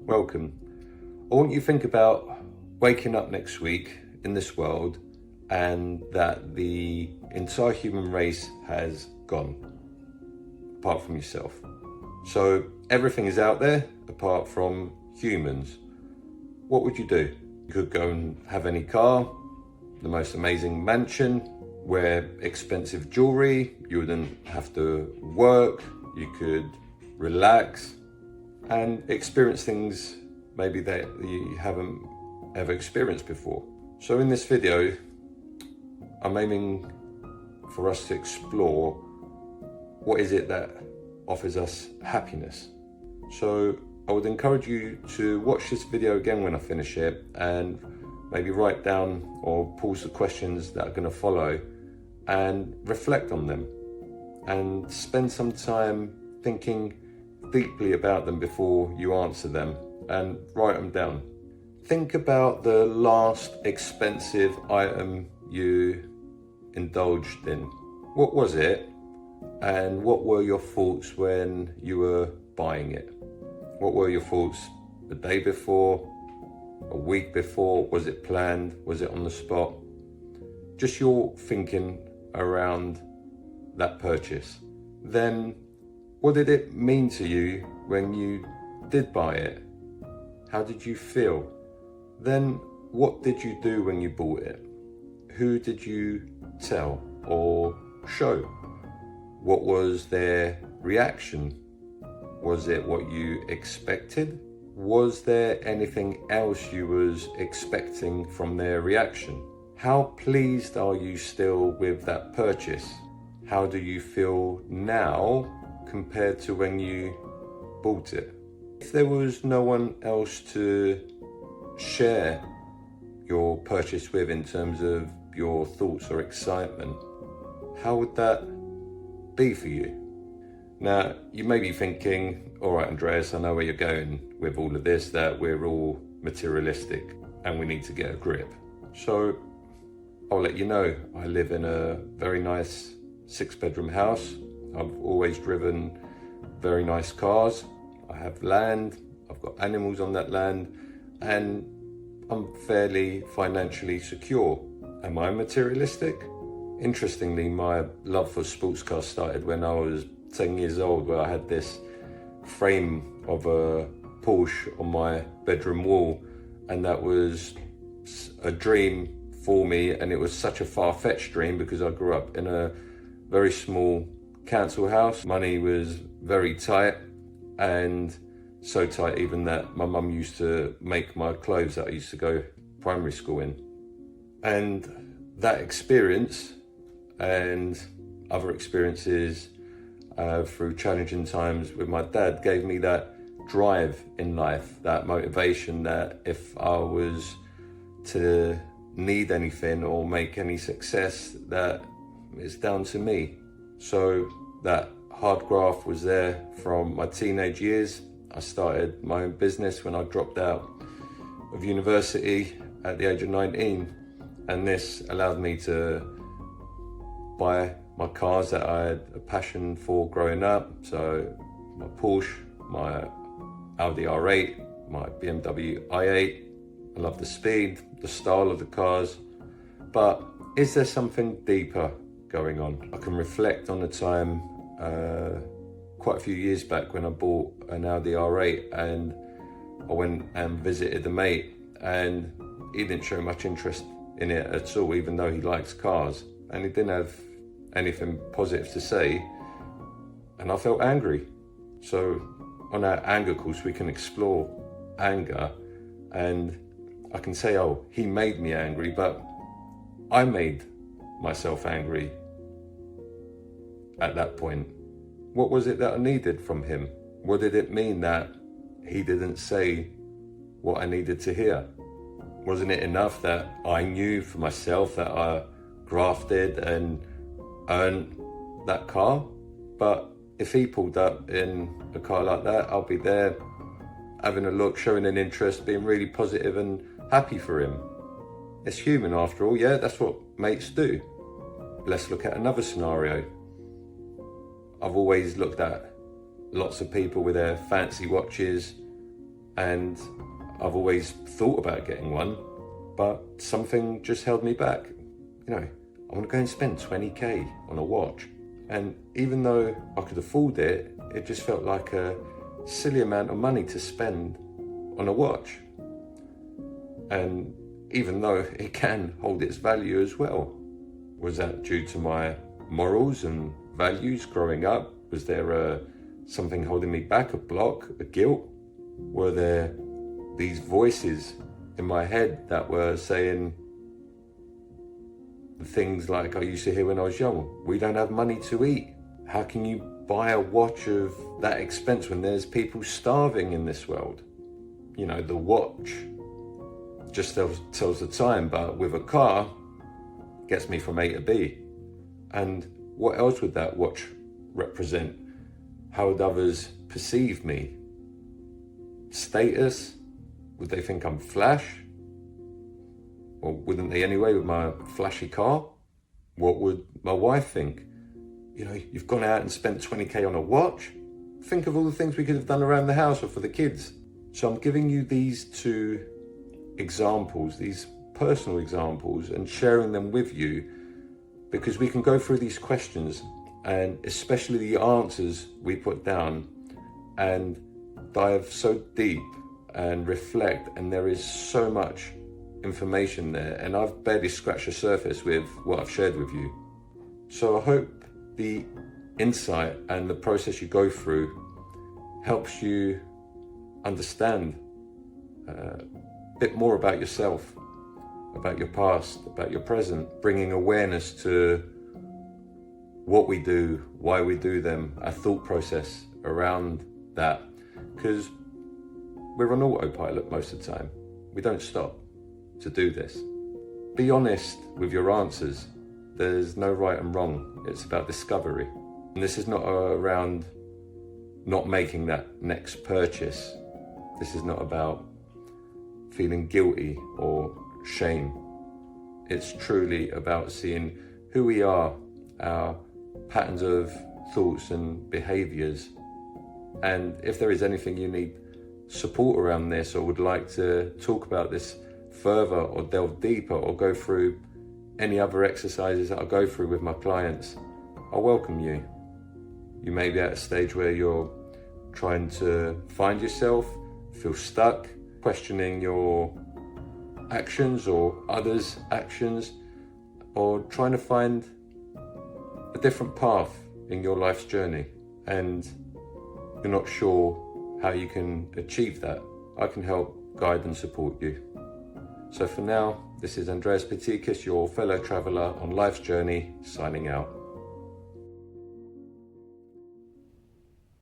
welcome. I want you to think about waking up next week in this world and that the entire human race has gone, apart from yourself. So everything is out there apart from humans. What would you do? You could go and have any car, the most amazing mansion, wear expensive jewelry, you wouldn't have to work, you could relax and experience things maybe that you haven't ever experienced before. So in this video, I'm aiming for us to explore what is it that offers us happiness. So I would encourage you to watch this video again when I finish it and maybe write down or pause the questions that are going to follow and reflect on them and spend some time thinking deeply about them before you answer them and write them down. Think about the last expensive item you indulged in. What was it and what were your thoughts when you were buying it? What were your thoughts the day before, a week before? Was it planned? Was it on the spot? Just your thinking around that purchase. Then what did it mean to you when you did buy it? How did you feel? Then what did you do when you bought it? Who did you tell or show? What was their reaction? Was it what you expected? Was there anything else you was expecting from their reaction? How pleased are you still with that purchase? How do you feel now compared to when you bought it? If there was no one else to share your purchase with in terms of your thoughts or excitement, how would that be for you? Now, you may be thinking, all right, Andreas, I know where you're going with all of this, that we're all materialistic and we need to get a grip. So I'll let you know, I live in a very nice 6-bedroom house. I've always driven very nice cars. I have land, I've got animals on that land, and I'm fairly financially secure. Am I materialistic? Interestingly, my love for sports cars started when I was 10 years old, where I had this frame of a Porsche on my bedroom wall, and that was a dream for me, and it was such a far-fetched dream because I grew up in a very small council house. Money was very tight, and so tight even that my mum used to make my clothes that I used to go primary school in. And that experience and other experiences through challenging times with my dad gave me that drive in life, that motivation that if I was to need anything or make any success, that it's down to me. So that hard graft was there from my teenage years. I started my own business when I dropped out of university at the age of 19, and this allowed me to buy my cars that I had a passion for growing up. So my Porsche, my Audi R8, my BMW i8. I love the speed, the style of the cars, but is there something deeper going on? I can reflect on the time quite a few years back when I bought an Audi R8, and I went and visited a mate, and he didn't show much interest in it at all, even though he likes cars, and he didn't have anything positive to say, and I felt angry. So on our anger course we can explore anger, and I can say, oh, he made me angry, but I made myself angry at that point. What was it that I needed from him? What did it mean that he didn't say what I needed to hear? Wasn't it enough that I knew for myself that I grafted and earned that car? But if he pulled up in a car like that, I'll be there having a look, showing an interest, being really positive and happy for him. It's human after all, yeah, that's what mates do. Let's look at another scenario. I've always looked at lots of people with their fancy watches, and I've always thought about getting one, but something just held me back. You know, I want to go and spend 20k on a watch. And even though I could afford it, it just felt like a silly amount of money to spend on a watch. And even though it can hold its value as well. Was that due to my morals and values growing up? Was there something holding me back, a block, a guilt? Were there these voices in my head that were saying things like I used to hear when I was young? We don't have money to eat. How can you buy a watch of that expense when there's people starving in this world? You know, the watch just tells the time, but with a car, gets me from A to B. And what else would that watch represent? How would others perceive me? Status? Would they think I'm flash? Or wouldn't they anyway with my flashy car? What would my wife think? You know, you've gone out and spent 20k on a watch? Think of all the things we could have done around the house or for the kids. So I'm giving you these two examples, these personal examples, and sharing them with you because we can go through these questions, and especially the answers we put down, and dive so deep and reflect, and there is so much information there, and I've barely scratched the surface with what I've shared with you. So I hope the insight and the process you go through helps you understand a bit more about yourself, about your past, about your present, bringing awareness to what we do, why we do them, our thought process around that, because we're on autopilot most of the time. We don't stop to do this. Be honest with your answers. There's no right and wrong. It's about discovery. And this is not around not making that next purchase. This is not about feeling guilty or shame. It's truly about seeing who we are, our patterns of thoughts and behaviors. And if there is anything you need support around this, or would like to talk about this further or delve deeper or go through any other exercises that I go through with my clients, I welcome you. You may be at a stage where you're trying to find yourself, feel stuck, questioning your actions or others' actions, or trying to find a different path in your life's journey, and you're not sure how you can achieve that. I can help guide and support you. So for now, this is Andreas Patikis, your fellow traveller on life's journey, signing out.